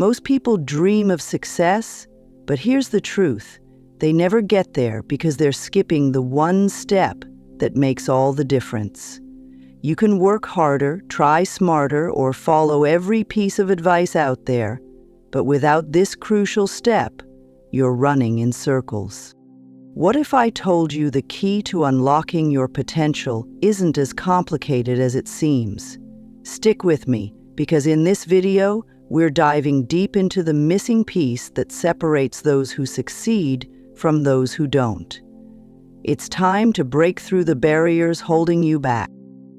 Most people dream of success, but here's the truth. They never get there because they're skipping the one step that makes all the difference. You can work harder, try smarter, or follow every piece of advice out there, but without this crucial step, you're running in circles. What if I told you the key to unlocking your potential isn't as complicated as it seems? Stick with me, because in this video, we're diving deep into the missing piece that separates those who succeed from those who don't. It's time to break through the barriers holding you back.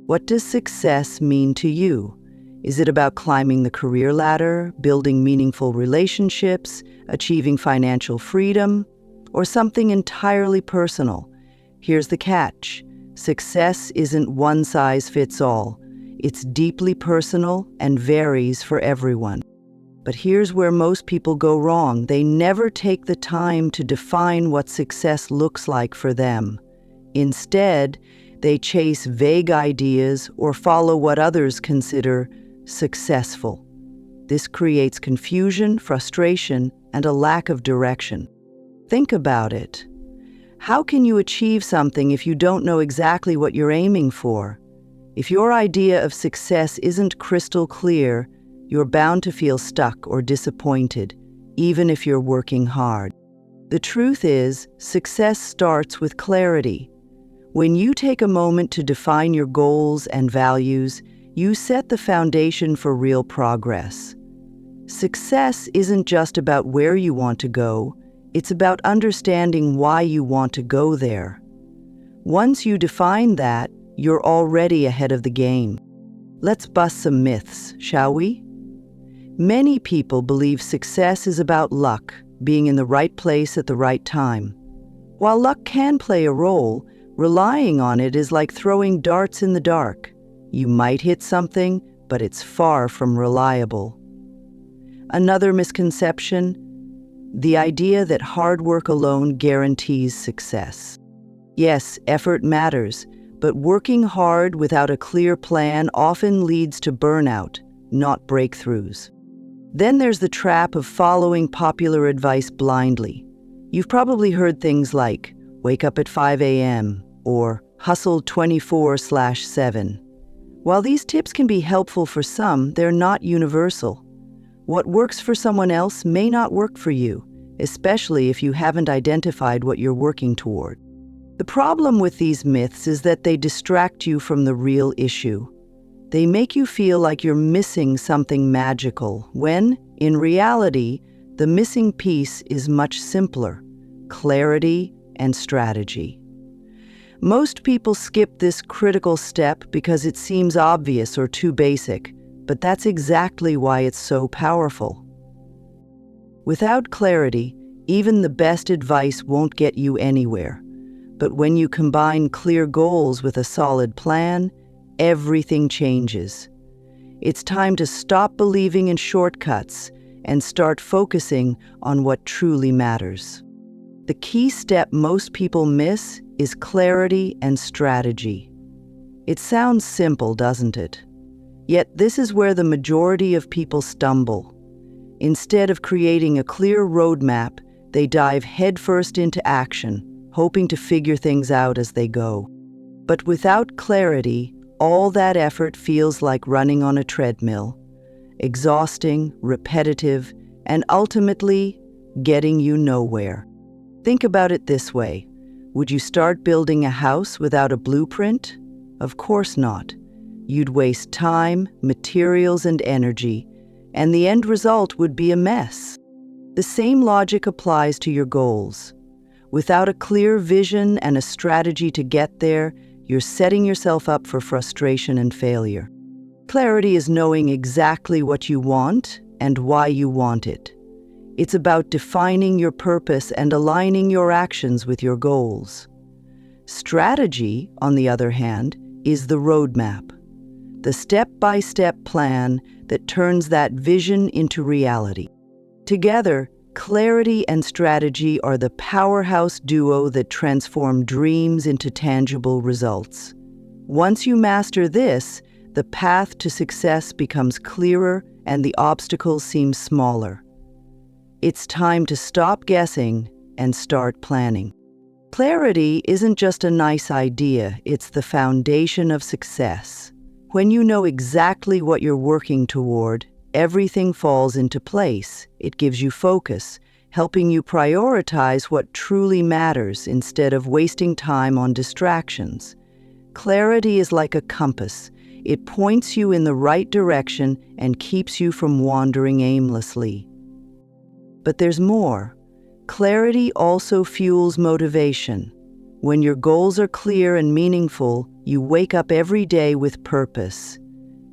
What does success mean to you? Is it about climbing the career ladder, building meaningful relationships, achieving financial freedom, or something entirely personal? Here's the catch. Success isn't one size fits all. It's deeply personal and varies for everyone. But here's where most people go wrong. They never take the time to define what success looks like for them. Instead, they chase vague ideas or follow what others consider successful. This creates confusion, frustration, and a lack of direction. Think about it. How can you achieve something if you don't know exactly what you're aiming for? If your idea of success isn't crystal clear, you're bound to feel stuck or disappointed, even if you're working hard. The truth is, success starts with clarity. When you take a moment to define your goals and values, you set the foundation for real progress. Success isn't just about where you want to go, it's about understanding why you want to go there. Once you define that, you're already ahead of the game. Let's bust some myths, shall we? Many people believe success is about luck, being in the right place at the right time. While luck can play a role, relying on it is like throwing darts in the dark. You might hit something, but it's far from reliable. Another misconception: the idea that hard work alone guarantees success. Yes, effort matters, but working hard without a clear plan often leads to burnout, not breakthroughs. Then there's the trap of following popular advice blindly. You've probably heard things like, wake up at 5 a.m. or hustle 24/7. While these tips can be helpful for some, they're not universal. What works for someone else may not work for you, especially if you haven't identified what you're working toward. The problem with these myths is that they distract you from the real issue. They make you feel like you're missing something magical, when, in reality, the missing piece is much simpler: clarity and strategy. Most people skip this critical step because it seems obvious or too basic, but that's exactly why it's so powerful. Without clarity, even the best advice won't get you anywhere. But when you combine clear goals with a solid plan, everything changes. It's time to stop believing in shortcuts and start focusing on what truly matters. The key step most people miss is clarity and strategy. It sounds simple, doesn't it? Yet this is where the majority of people stumble. Instead of creating a clear roadmap, they dive headfirst into action, hoping to figure things out as they go. But without clarity, all that effort feels like running on a treadmill, exhausting, repetitive, and ultimately getting you nowhere. Think about it this way. Would you start building a house without a blueprint? Of course not. You'd waste time, materials, and energy, and the end result would be a mess. The same logic applies to your goals. Without a clear vision and a strategy to get there, you're setting yourself up for frustration and failure. Clarity is knowing exactly what you want and why you want it. It's about defining your purpose and aligning your actions with your goals. Strategy, on the other hand, is the roadmap, the step-by-step plan that turns that vision into reality. Together, clarity and strategy are the powerhouse duo that transform dreams into tangible results. Once you master this, the path to success becomes clearer and the obstacles seem smaller. It's time to stop guessing and start planning. Clarity isn't just a nice idea, it's the foundation of success. When you know exactly what you're working toward, everything falls into place. It gives you focus, helping you prioritize what truly matters instead of wasting time on distractions. Clarity is like a compass. It points you in the right direction and keeps you from wandering aimlessly. But there's more. Clarity also fuels motivation. When your goals are clear and meaningful, you wake up every day with purpose.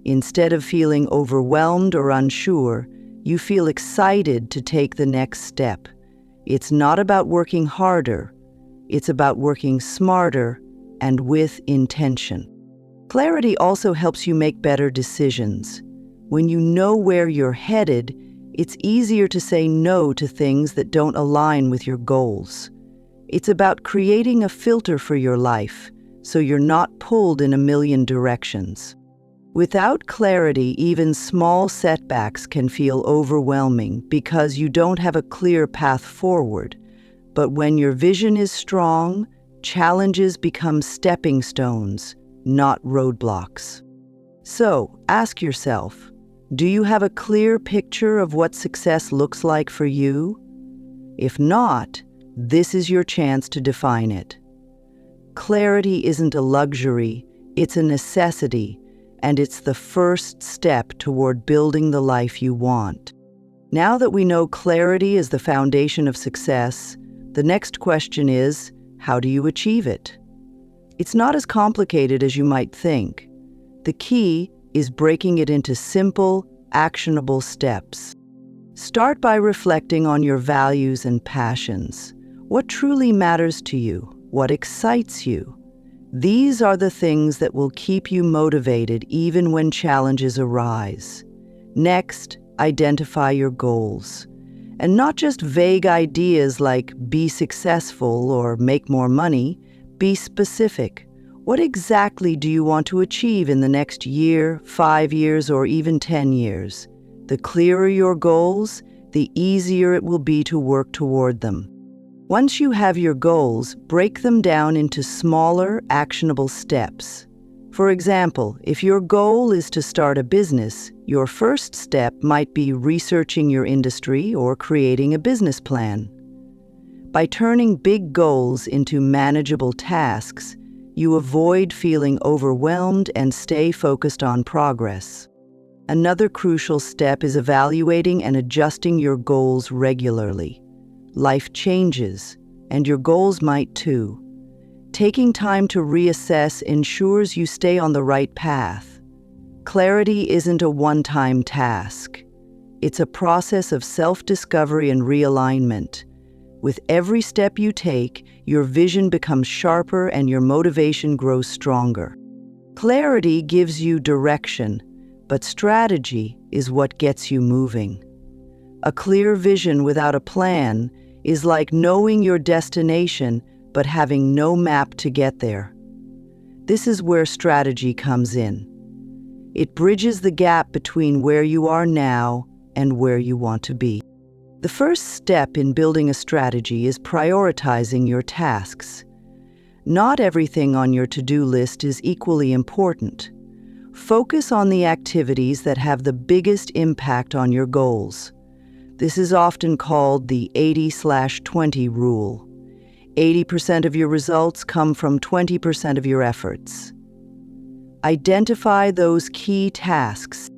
Instead of feeling overwhelmed or unsure, you feel excited to take the next step. It's not about working harder, it's about working smarter and with intention. Clarity also helps you make better decisions. When you know where you're headed, it's easier to say no to things that don't align with your goals. It's about creating a filter for your life, so you're not pulled in a million directions. Without clarity, even small setbacks can feel overwhelming because you don't have a clear path forward. But when your vision is strong, challenges become stepping stones, not roadblocks. So, ask yourself, do you have a clear picture of what success looks like for you? If not, this is your chance to define it. Clarity isn't a luxury, it's a necessity, and it's the first step toward building the life you want. Now that we know clarity is the foundation of success, the next question is, how do you achieve it? It's not as complicated as you might think. The key is breaking it into simple, actionable steps. Start by reflecting on your values and passions. What truly matters to you? What excites you? These are the things that will keep you motivated even when challenges arise. Next, identify your goals. And not just vague ideas like be successful or make more money. Be specific. What exactly do you want to achieve in the next year, 5 years, or even 10 years? The clearer your goals, the easier it will be to work toward them. Once you have your goals, break them down into smaller, actionable steps. For example, if your goal is to start a business, your first step might be researching your industry or creating a business plan. By turning big goals into manageable tasks, you avoid feeling overwhelmed and stay focused on progress. Another crucial step is evaluating and adjusting your goals regularly. Life changes, and your goals might too. Taking time to reassess ensures you stay on the right path. Clarity isn't a one-time task. It's a process of self-discovery and realignment. With every step you take, your vision becomes sharper and your motivation grows stronger. Clarity gives you direction, but strategy is what gets you moving. A clear vision without a plan is like knowing your destination but having no map to get there. This is where strategy comes in. It bridges the gap between where you are now and where you want to be. The first step in building a strategy is prioritizing your tasks. Not everything on your to-do list is equally important. Focus on the activities that have the biggest impact on your goals. This is often called the 80/20 rule. 80% of your results come from 20% of your efforts. Identify those key tasks.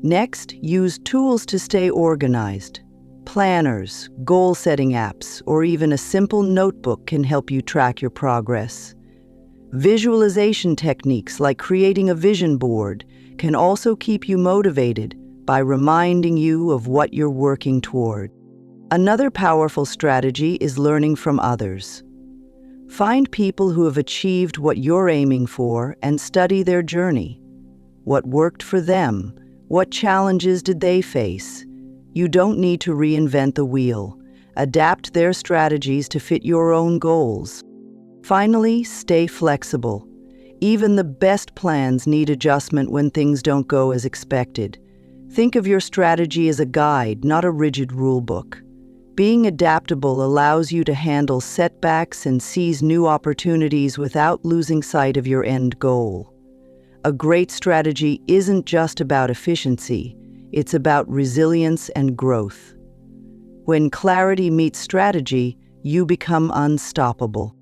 Next, use tools to stay organized. Planners, goal-setting apps, or even a simple notebook can help you track your progress. Visualization techniques like creating a vision board can also keep you motivated by reminding you of what you're working toward. Another powerful strategy is learning from others. Find people who have achieved what you're aiming for and study their journey. What worked for them? What challenges did they face? You don't need to reinvent the wheel. Adapt their strategies to fit your own goals. Finally, stay flexible. Even the best plans need adjustment when things don't go as expected. Think of your strategy as a guide, not a rigid rulebook. Being adaptable allows you to handle setbacks and seize new opportunities without losing sight of your end goal. A great strategy isn't just about efficiency, it's about resilience and growth. When clarity meets strategy, you become unstoppable.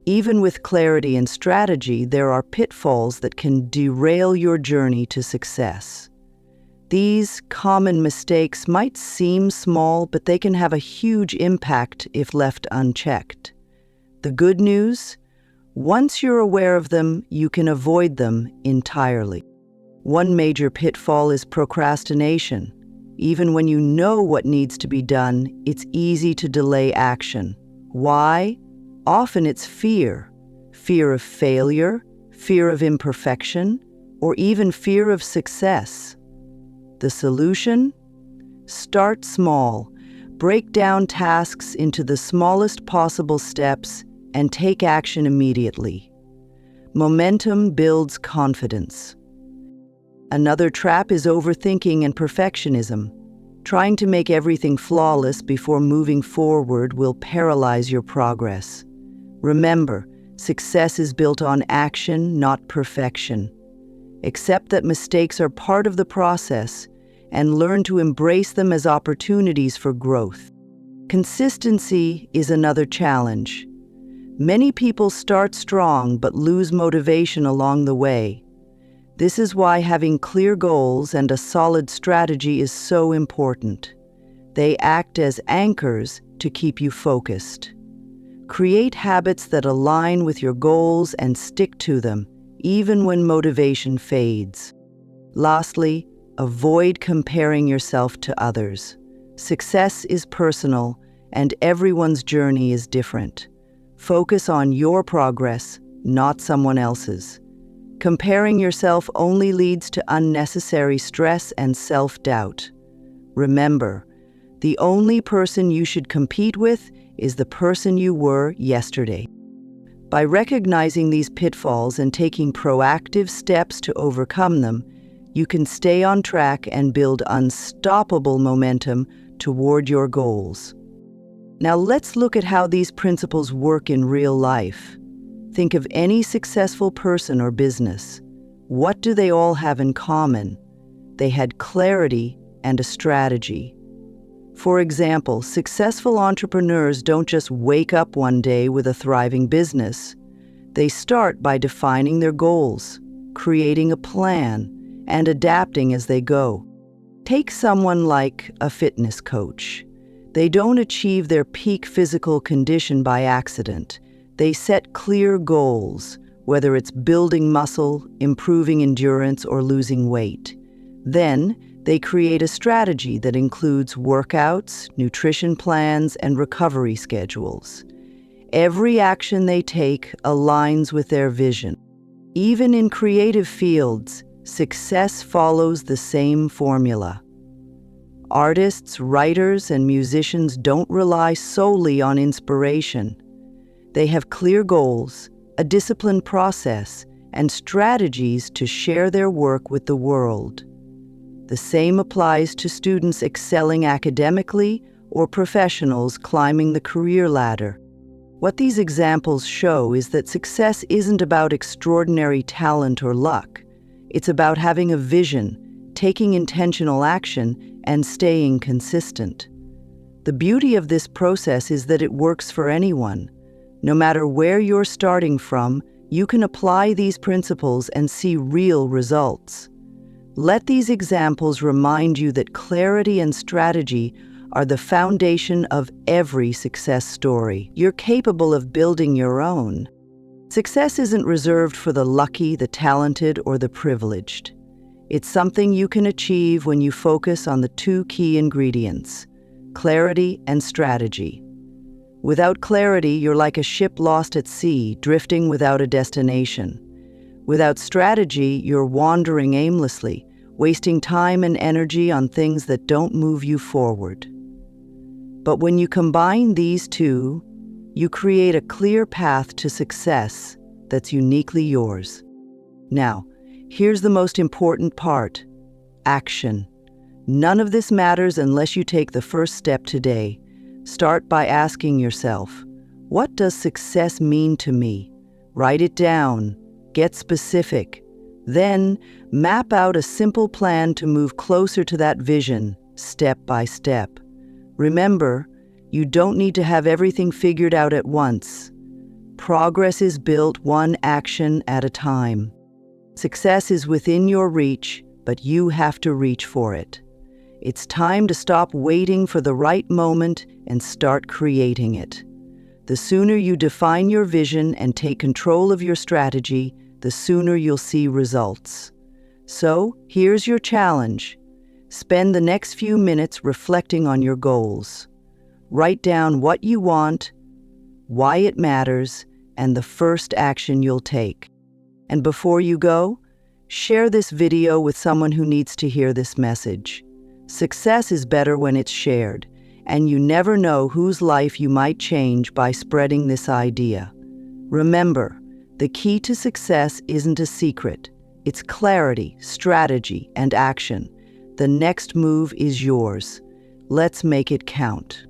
Even with clarity and strategy, there are pitfalls that can derail your journey to success. These common mistakes might seem small, but they can have a huge impact if left unchecked. The good news? Once you're aware of them, you can avoid them entirely. One major pitfall is procrastination. Even when you know what needs to be done, it's easy to delay action. Why? Often it's fear. Fear of failure, fear of imperfection, or even fear of success. The solution? Start small. Break down tasks into the smallest possible steps and take action immediately. Momentum builds confidence. Another trap is overthinking and perfectionism. Trying to make everything flawless before moving forward will paralyze your progress. Remember, success is built on action, not perfection. Accept that mistakes are part of the process and learn to embrace them as opportunities for growth. Consistency is another challenge. Many people start strong but lose motivation along the way. This is why having clear goals and a solid strategy is so important. They act as anchors to keep you focused. Create habits that align with your goals and stick to them, even when motivation fades. Lastly, avoid comparing yourself to others. Success is personal, and everyone's journey is different. Focus on your progress, not someone else's. Comparing yourself only leads to unnecessary stress and self-doubt. Remember, the only person you should compete with is the person you were yesterday. By recognizing these pitfalls and taking proactive steps to overcome them, you can stay on track and build unstoppable momentum toward your goals. Now let's look at how these principles work in real life. Think of any successful person or business. What do they all have in common? They had clarity and a strategy. For example, successful entrepreneurs don't just wake up one day with a thriving business. They start by defining their goals, creating a plan, and adapting as they go. Take someone like a fitness coach. They don't achieve their peak physical condition by accident. They set clear goals, whether it's building muscle, improving endurance, or losing weight. Then, they create a strategy that includes workouts, nutrition plans, and recovery schedules. Every action they take aligns with their vision. Even in creative fields, success follows the same formula. Artists, writers, and musicians don't rely solely on inspiration. They have clear goals, a disciplined process, and strategies to share their work with the world. The same applies to students excelling academically or professionals climbing the career ladder. What these examples show is that success isn't about extraordinary talent or luck. It's about having a vision, taking intentional action, and staying consistent. The beauty of this process is that it works for anyone. No matter where you're starting from, you can apply these principles and see real results. Let these examples remind you that clarity and strategy are the foundation of every success story. You're capable of building your own. Success isn't reserved for the lucky, the talented, or the privileged. It's something you can achieve when you focus on the two key ingredients: clarity and strategy. Without clarity, you're like a ship lost at sea, drifting without a destination. Without strategy, you're wandering aimlessly, wasting time and energy on things that don't move you forward. But when you combine these two, you create a clear path to success that's uniquely yours. Now, here's the most important part: action. None of this matters unless you take the first step today. Start by asking yourself, what does success mean to me? Write it down. Get specific. Then, map out a simple plan to move closer to that vision, step by step. Remember, you don't need to have everything figured out at once. Progress is built one action at a time. Success is within your reach, but you have to reach for it. It's time to stop waiting for the right moment and start creating it. The sooner you define your vision and take control of your strategy, the sooner you'll see results. So, here's your challenge. Spend the next few minutes reflecting on your goals. Write down what you want, why it matters, and the first action you'll take. And before you go, share this video with someone who needs to hear this message. Success is better when it's shared, and you never know whose life you might change by spreading this idea. Remember, the key to success isn't a secret. It's clarity, strategy, and action. The next move is yours. Let's make it count.